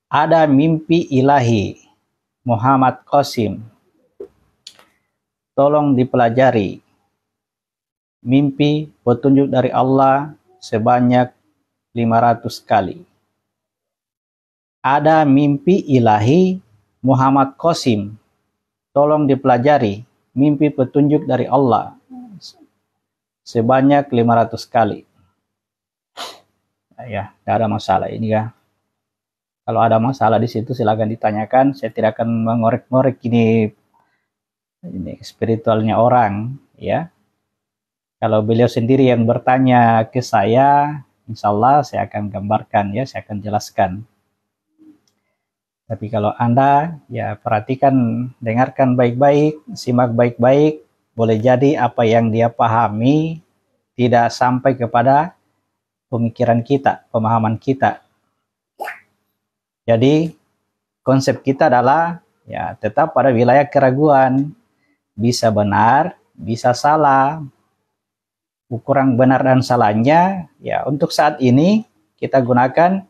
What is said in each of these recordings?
Ada mimpi ilahi Muhammad Qasim. Tolong dipelajari. Mimpi petunjuk dari Allah sebanyak 500 kali. Ada mimpi ilahi Muhammad Qasim. Tolong dipelajari. Mimpi petunjuk dari Allah sebanyak 500 kali. Ya, tidak ada masalah ini ya. Kalau ada masalah di situ silakan ditanyakan. Saya tidak akan mengorek-ngorek ini spiritualnya orang, ya. Kalau beliau sendiri yang bertanya ke saya, insya Allah saya akan gambarkan, ya, saya akan jelaskan. Tapi kalau Anda, ya perhatikan, dengarkan baik-baik, simak baik-baik. Boleh jadi apa yang dia pahami tidak sampai kepada pemikiran kita, pemahaman kita. Jadi konsep kita adalah ya tetap pada wilayah keraguan, bisa benar, bisa salah. Ukuran benar dan salahnya ya untuk saat ini kita gunakan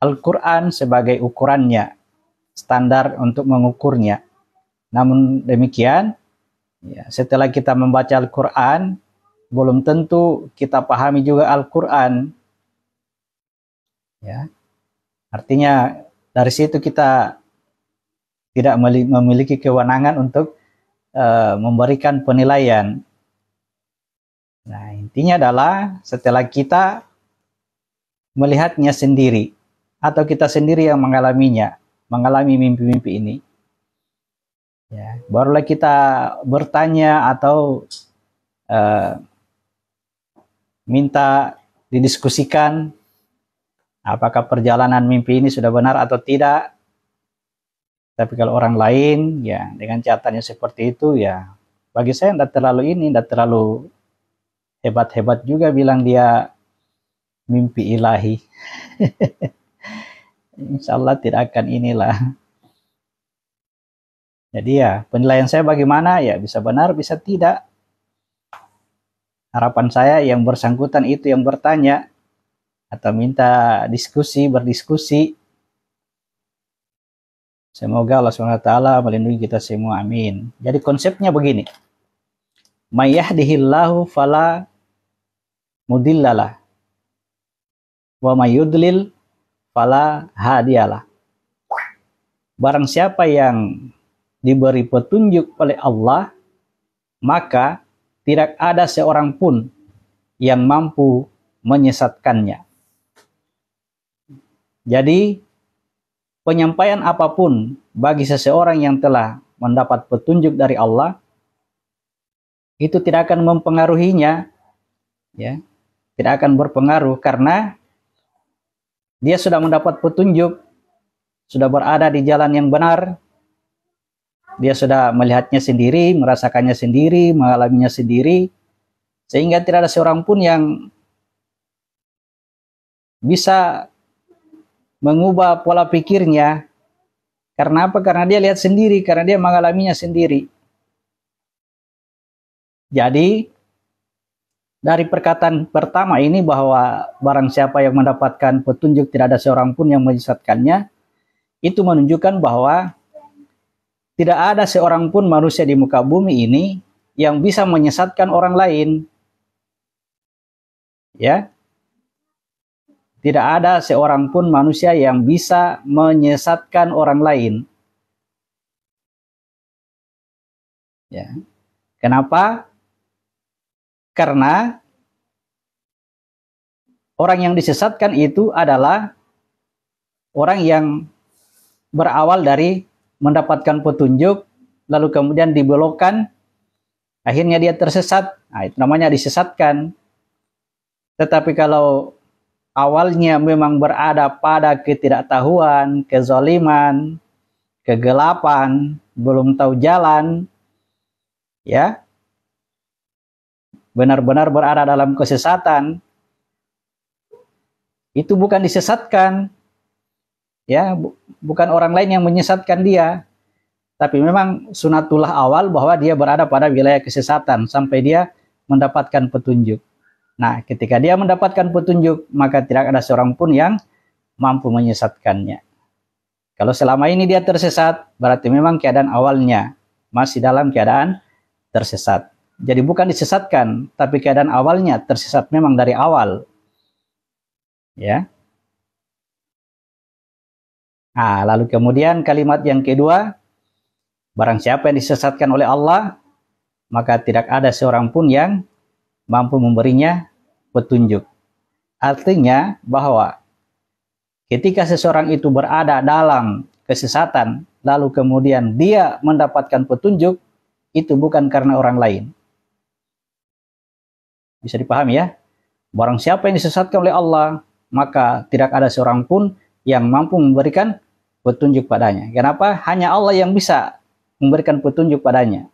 Al-Quran sebagai ukurannya, standar untuk mengukurnya. Namun demikian, ya, setelah kita membaca Al-Quran, belum tentu kita pahami juga Al-Quran. Ya. Artinya dari situ kita tidak memiliki kewenangan untuk memberikan penilaian. Nah, intinya adalah setelah kita melihatnya sendiri atau kita sendiri yang mengalaminya, mengalami mimpi-mimpi ini, ya, barulah kita bertanya atau minta didiskusikan apakah perjalanan mimpi ini sudah benar atau tidak. Tapi kalau orang lain, ya dengan catatannya seperti itu, ya bagi saya tidak terlalu hebat-hebat juga bilang dia mimpi ilahi. Insya Allah tidak akan inilah. Jadi ya penilaian saya bagaimana, ya bisa benar, bisa tidak. Harapan saya yang bersangkutan itu yang bertanya atau minta berdiskusi. Semoga Allah SWT melindungi kita semua, amin. Jadi konsepnya begini. May yahdihillahu fala mudillalah wa may yudlil fala hadiyalah. Barang siapa yang diberi petunjuk oleh Allah, maka tidak ada seorang pun yang mampu menyesatkannya. Jadi penyampaian apapun bagi seseorang yang telah mendapat petunjuk dari Allah itu tidak akan mempengaruhinya, ya, tidak akan berpengaruh karena dia sudah mendapat petunjuk, sudah berada di jalan yang benar, dia sudah melihatnya sendiri, merasakannya sendiri, mengalaminya sendiri, sehingga tidak ada seorang pun yang bisa mengubah pola pikirnya. Karena apa? Karena dia lihat sendiri, karena dia mengalaminya sendiri. Jadi dari perkataan pertama ini bahwa barang siapa yang mendapatkan petunjuk tidak ada seorang pun yang menyesatkannya, itu menunjukkan bahwa tidak ada seorang pun manusia di muka bumi ini yang bisa menyesatkan orang lain. Ya. Tidak ada seorang pun manusia yang bisa menyesatkan orang lain. Ya. Kenapa? Karena orang yang disesatkan itu adalah orang yang berawal dari mendapatkan petunjuk, lalu kemudian dibelokkan, akhirnya dia tersesat. Nah, itu namanya disesatkan. Tetapi kalau awalnya memang berada pada ketidaktahuan, kezaliman, kegelapan, belum tahu jalan, ya, benar-benar berada dalam kesesatan, itu bukan disesatkan, ya, bukan orang lain yang menyesatkan dia, tapi memang sunatullah awal bahwa dia berada pada wilayah kesesatan sampai dia mendapatkan petunjuk. Nah, ketika dia mendapatkan petunjuk, maka tidak ada seorang pun yang mampu menyesatkannya. Kalau selama ini dia tersesat, berarti memang keadaan awalnya masih dalam keadaan tersesat. Jadi bukan disesatkan, tapi keadaan awalnya tersesat memang dari awal. Ya. Nah, lalu kemudian kalimat yang kedua, barang siapa yang disesatkan oleh Allah, maka tidak ada seorang pun yang mampu memberinya petunjuk. Artinya bahwa ketika seseorang itu berada dalam kesesatan, lalu kemudian dia mendapatkan petunjuk, itu bukan karena orang lain. Bisa dipahami ya? Barang siapa yang disesatkan oleh Allah, maka tidak ada seorang pun yang mampu memberikan petunjuk padanya. Kenapa? Hanya Allah yang bisa memberikan petunjuk padanya.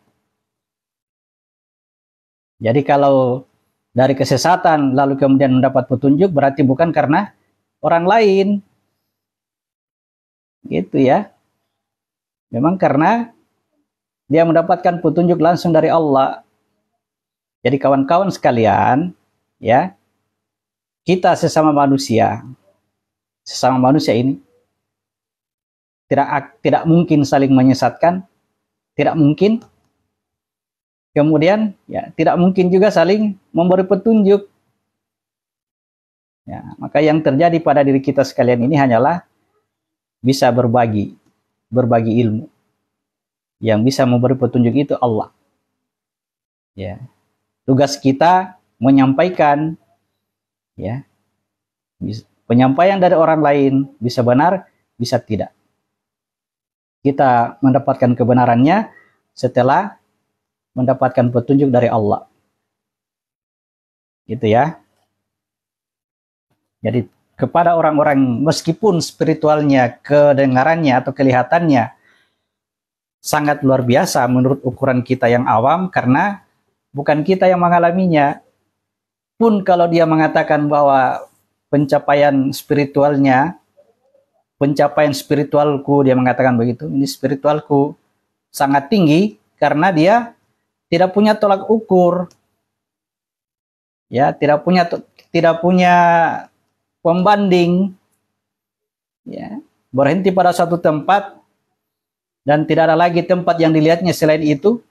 Jadi kalau dari kesesatan lalu kemudian mendapat petunjuk, berarti bukan karena orang lain. Gitu ya. Memang karena dia mendapatkan petunjuk langsung dari Allah. Jadi kawan-kawan sekalian, ya, kita sesama manusia ini tidak mungkin saling menyesatkan, tidak mungkin. Kemudian, ya, tidak mungkin juga saling memberi petunjuk. Ya, maka yang terjadi pada diri kita sekalian ini hanyalah bisa berbagi ilmu. Yang bisa memberi petunjuk itu Allah. Ya. Tugas kita menyampaikan, ya, penyampaian dari orang lain bisa benar, bisa tidak. Kita mendapatkan kebenarannya setelah mendapatkan petunjuk dari Allah. Gitu ya. Jadi kepada orang-orang meskipun spiritualnya, kedengarannya atau kelihatannya sangat luar biasa menurut ukuran kita yang awam, karena bukan kita yang mengalaminya. Pun kalau dia mengatakan bahwa pencapaian spiritualku, dia mengatakan begitu, ini spiritualku sangat tinggi, karena dia tidak punya tolak ukur. Ya, tidak punya pembanding. Ya, berhenti pada satu tempat dan tidak ada lagi tempat yang dilihatnya selain itu,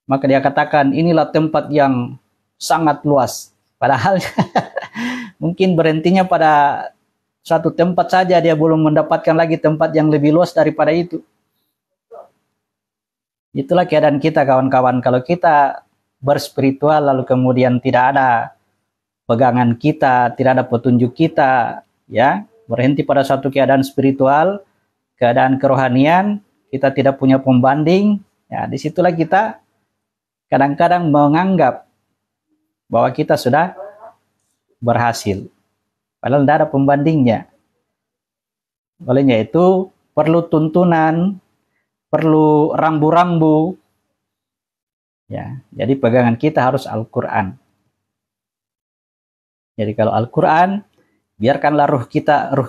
maka dia katakan inilah tempat yang sangat luas. Padahal mungkin berhentinya pada satu tempat saja, dia belum mendapatkan lagi tempat yang lebih luas daripada itu. Itulah keadaan kita kawan-kawan. Kalau kita berspiritual lalu kemudian tidak ada pegangan kita, tidak ada petunjuk kita, ya, berhenti pada satu keadaan spiritual, keadaan kerohanian, kita tidak punya pembanding, ya, disitulah kita kadang-kadang menganggap bahwa kita sudah berhasil, padahal tidak ada pembandingnya. Olehnya itu perlu tuntunan, perlu rambu-rambu, ya. Jadi pegangan kita harus Al-Quran. Jadi kalau Al-Quran, biarkanlah ruh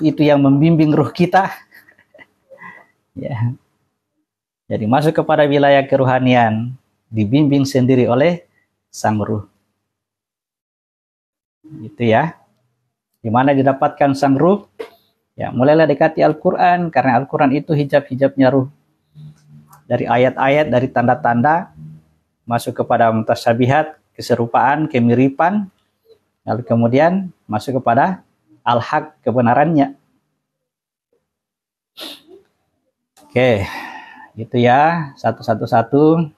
itu yang membimbing ruh kita. Ya. Jadi masuk kepada wilayah kerohanian, dibimbing sendiri oleh sang ruh. Gitu ya. Di mana didapatkan sang ruh? Ya, mulailah dekati Al-Quran, karena Al-Quran itu hijab-hijabnya ruh. Dari ayat-ayat, dari tanda-tanda, masuk kepada mutasyabihat, keserupaan, kemiripan, lalu kemudian masuk kepada al-haq, kebenarannya. Oke, gitu ya, satu-satu.